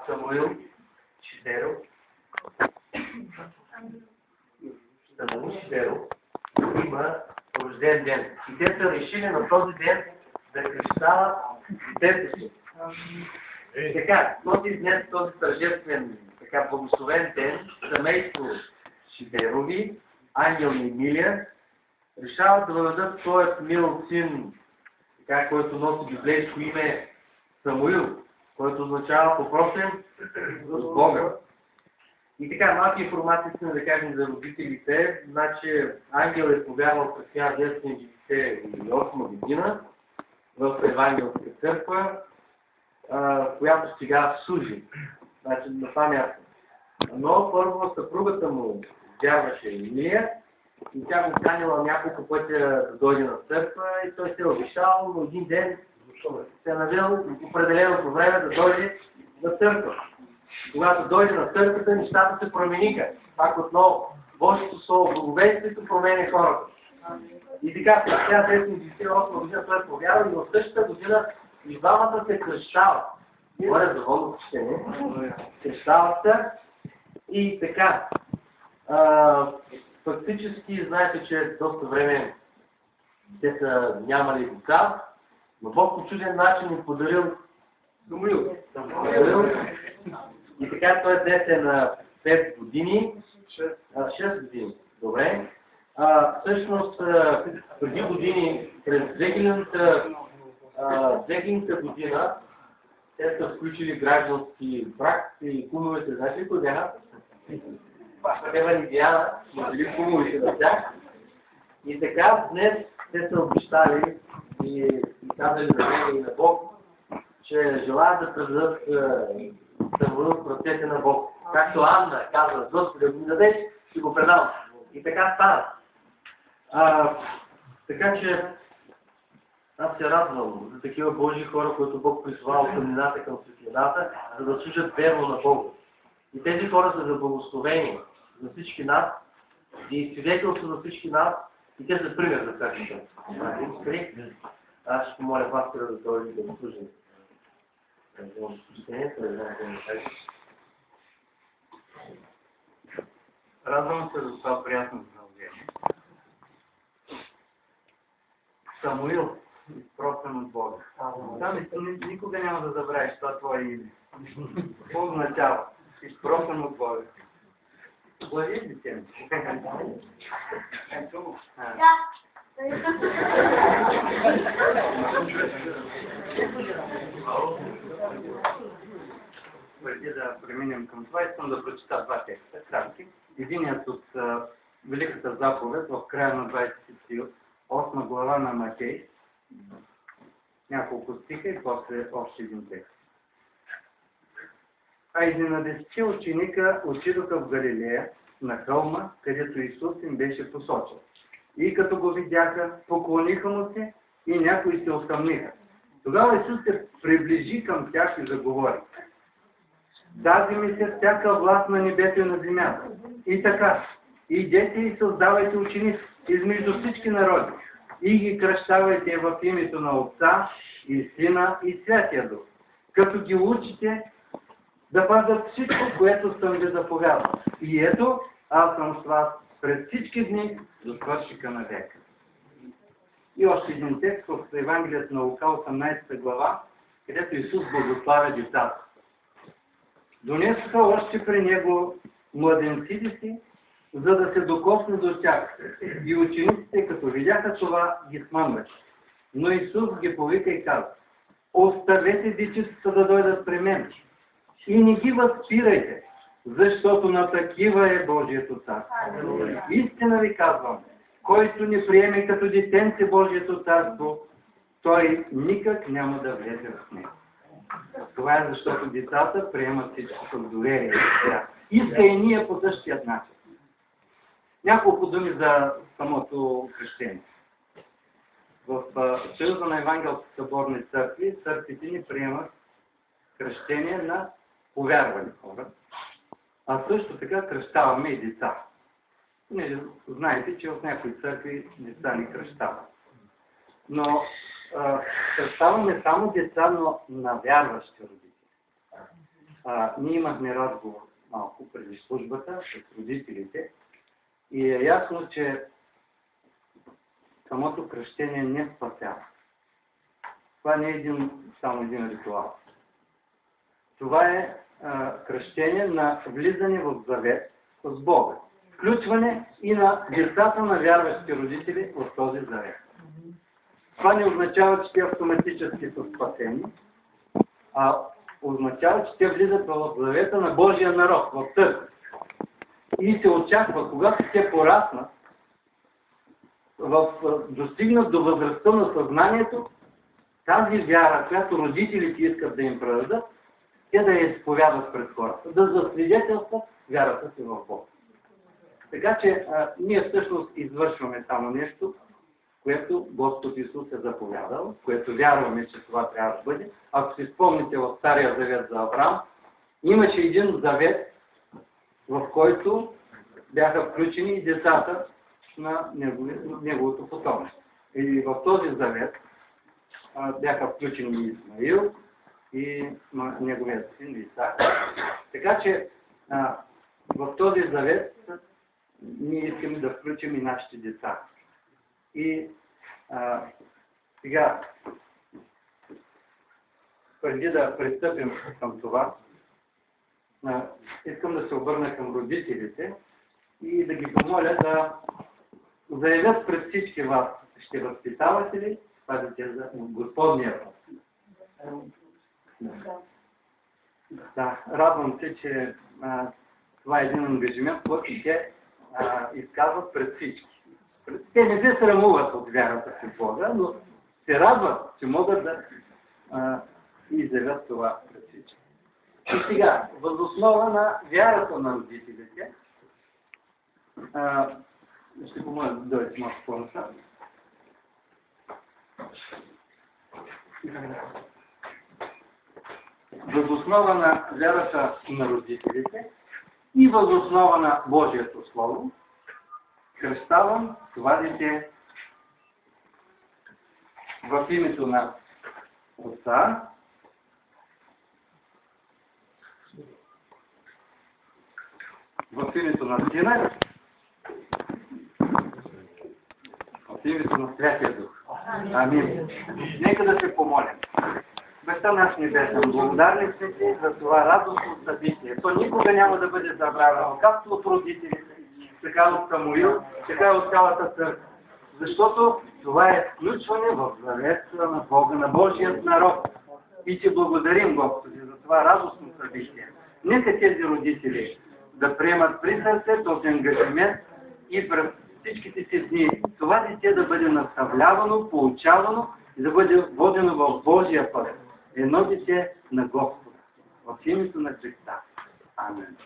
Самуил Шидеров. Самуил Шидеров има рожден ден. И те са решили на този ден да кръщават детето си. Така, този тържествен, така благословен ден, семейство Шидерови, Ангел и Емилия, решават да въведат своят мил син, така, който носи библейско име Самуил, който означава попросен от Бога. И така, малки информации искам да кажем за родителите. Значи, Ангел е повярвал през 1998 година в Евангелска църква, която сега служи. Значи, на това място. Но първо съпругата му вярваше Емилия и тя го канила няколко пъти да дойде на църква и той се е обещал, но един ден се е навел определеното време да дойде на църква. Когато дойде на църквата, нещата се промениха. Пак отново, Божието Слово, благовестието променя хората. И така, през 1998 година той е повярвал и в същата година и двамата се кръщават. Говоря за водно кръщение. Кръщават се и така. Фактически, знаете, че доста време те са нямали деца, но Бог по чуден начин им подарил Самуил. И така той днес е на 5 години. 6 години. Добре. Всъщност, преди години, през 2000-та година, те са включили граждански брак и кумовете, знаете ли кои бяха? Стефан и Диана, но били кумовите на тях. И така днес те са обещали и казали на мен и на Бог, че желаят да предадат Самуил в ръцете на Бог. Както Анна казва, Господи, да го ми дадеш, ще го предам. И така стана. Така че аз се радвам за такива Божии хора, които Бог призва от тъмнината към светлината, за да служат верно на Бога. И тези хора са за благословение за всички нас и свидетелство за всички нас и те са пример за всякакъв. Аз ще помоля пастора да дойде да го служим. Радвам се за това приятно задължение. Самуил, изпросен от Бога. Никога няма да забравиш това твое име. Какво означава? Изпросен от Бога. Благодаря ли те? Преди да преминем към това, искам да прочита два текста, кратки. Единият от Великата заповед в края на 28 глава на Матей. Няколко стиха и после още един текст. А 11 ученика отидоха в Галилея, на хълма, където Исус им беше посочил. И като го видяха, поклониха му се и някои се усъмниха. Тогава Исус се приближи към тях и заговори. Даде ми се всяка власт на небето и на земята. И така, идете и създавайте ученици измежду всички народи и ги кръщавайте в името на Отца и Сина и Святия Дух, като ги учите да пазят всичко, което съм ви заповядал. И ето, аз съм с вас пред всички дни до свършика на века. И още един текст в Евангелието на Лука, 18 глава, където Исус благославя децата. Донесоха още при него младенците си, за да се докосне до тях. И учениците, като видяха това, ги смъмват. Но Исус ги повика и каза: оставете дечицата да дойдат при мен и не ги възпирайте, защото на такива е Божието царство. Истина ви казвам, който не приеме като детенце Божието царство, той никак няма да влезе в него. Това е защото децата приемат всичко с доверие. Иска и ние по същият начин. Няколко думи за самото кръщение. В Съюза на Евангелски съборни църкви, църквите ни приемат кръщение на повярвани хора, а също така кръщаваме и деца. Не знаете, че в някои църкви деца ни кръщават. Но кръщаваме само деца, но на вярващи родители. ние имахме разговор малко преди службата с родителите и е ясно, че самото кръщение не спасява. Това не е само един ритуал. Това е кръщение на влизане в завет с Бога. Включване и на децата на вярващи родители в този завет. Това не означава, че те автоматически са спасени, а означава, че те влизат в завета на Божия народ, в църква. И се очаква, когато те пораснат, достигнат до възрастта на съзнанието, тази вяра, която родителите искат да им предадат, те да я изповядат пред хората, да засвидетелстват вярата си в Бога. Така че ние всъщност извършваме само нещо, което Господ Исус е заповядал, което вярваме, че това трябва да бъде. Ако си спомните в Стария завет за Авраам, имаше един завет, в който бяха включени и децата на неговото потомство. И в този завет бяха включени и Исмаил, и неговият син Исак. Така че в този завет ние искаме да включим и нашите деца. И сега, преди да пристъпим към това, искам да се обърна към родителите и да ги помоля да заявят пред всички вас, ще възпитавате ли това дете за Господния път. Да, радвам се, че това е един ангажимент, който те изказват пред всички. Те не се срамуват от вярата си в Бога, но се радват, че могат да изявят това пред всички. И сега, въз основа на вярата на родителите, ще помоля да дойдете малко по-назад. Въз основа на вярата на родителите и въз основа на Божието Слово, кръщавам това дете в името на Отца, в името на Сина, в името на Святия Дух. Амин. Нека да се помолим. Баща наш небесен, благодарни сме ти за това радостно събитие. То никога няма да бъде забравено, както от родителите, така от Самуил, така и от цялата църква. Защото това е включване в завета на Бога, на Божият народ. И ти благодарим, Господи, за това радостно събитие. Нека тези родители да приемат при сърце този ангажимент и през всичките си дни това дете да бъде наставлявано, поучавано и да бъде водено в Божия път. Едно дете на Господа. В името на Христа. Амин.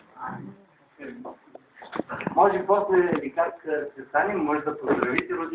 Може после или как се станем, може да поздравите родителите.